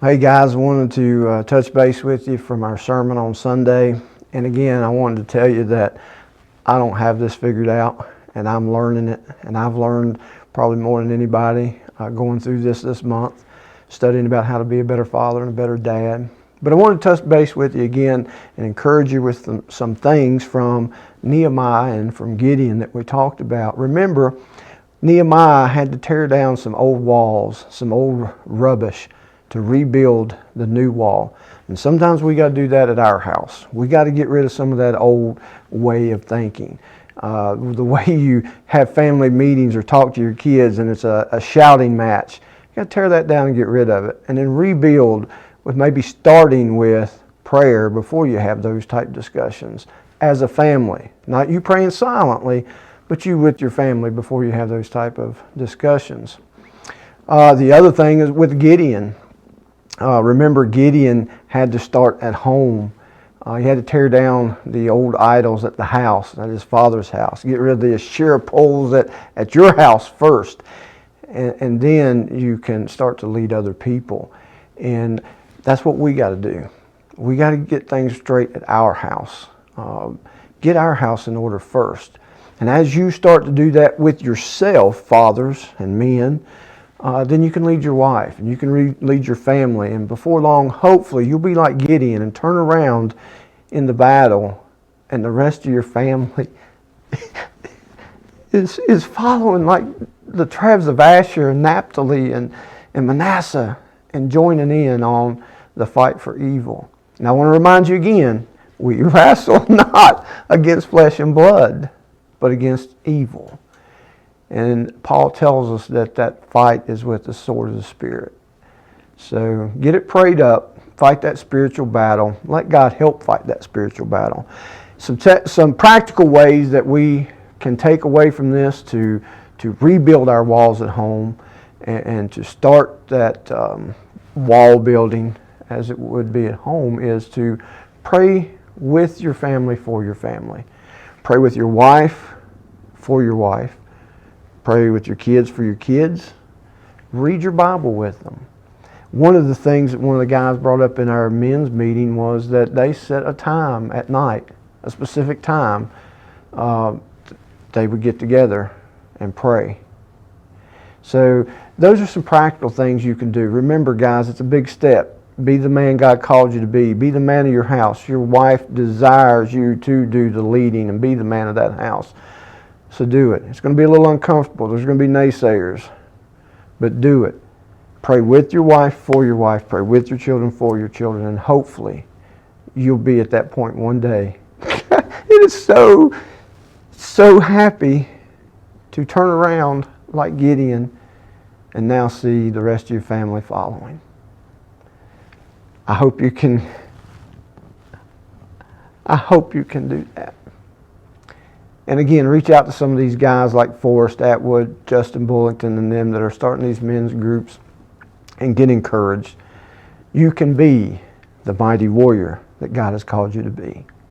Hey guys, I wanted to touch base with you from our sermon on Sunday. And again, I wanted to tell you that I don't have this figured out, and I'm learning it. And I've learned probably more than anybody going through this month, studying about how to be a better father and a better dad. But I want to touch base with you again and encourage you with some things from Nehemiah and from Gideon that we talked about. Remember, Nehemiah had to tear down some old walls, some old rubbish, to rebuild the new wall. And sometimes we got to do that at our house. We got to get rid of some of that old way of thinking. The way you have family meetings or talk to your kids and it's a shouting match. You got to tear that down and get rid of it. And then rebuild with maybe starting with prayer before you have those type discussions as a family. Not you praying silently, but you with your family before you have those type of discussions. The other thing is with Gideon. Remember, Gideon had to start at home. He had to tear down the old idols at the house, at his father's house. Get rid of the Asherah poles at your house first. And then you can start to lead other people. And that's what we got to do. We got to get things straight at our house. Get our house in order first. And as you start to do that with yourself, fathers and men, then you can lead your wife and you can lead your family. And before long, hopefully, you'll be like Gideon and turn around in the battle and the rest of your family is following like the tribes of Asher and Naphtali and Manasseh and joining in on the fight for evil. Now I want to remind you again, we wrestle not against flesh and blood, but against evil. And Paul tells us that fight is with the sword of the Spirit. So get it prayed up, fight that spiritual battle. Let God help fight that spiritual battle. Some practical ways that we can take away from this to rebuild our walls at home and to start that wall building as it would be at home is to pray with your family for your family. Pray with your wife for your wife. Pray with your kids for your kids. Read your Bible with them. One of the things that one of the guys brought up in our men's meeting was that they set a time at night, a specific time, they would get together and pray. So those are some practical things you can do. Remember, guys, it's a big step. Be the man God called you to be. Be the man of your house. Your wife desires you to do the leading and be the man of that house. So do it. It's going to be a little uncomfortable. There's going to be naysayers. But do it. Pray with your wife for your wife. Pray with your children for your children. And hopefully you'll be at that point one day. It is so happy to turn around like Gideon and now see the rest of your family following. I hope you can do that. And again, reach out to some of these guys like Forrest Atwood, Justin Bullington, and them that are starting these men's groups and get encouraged. You can be the mighty warrior that God has called you to be.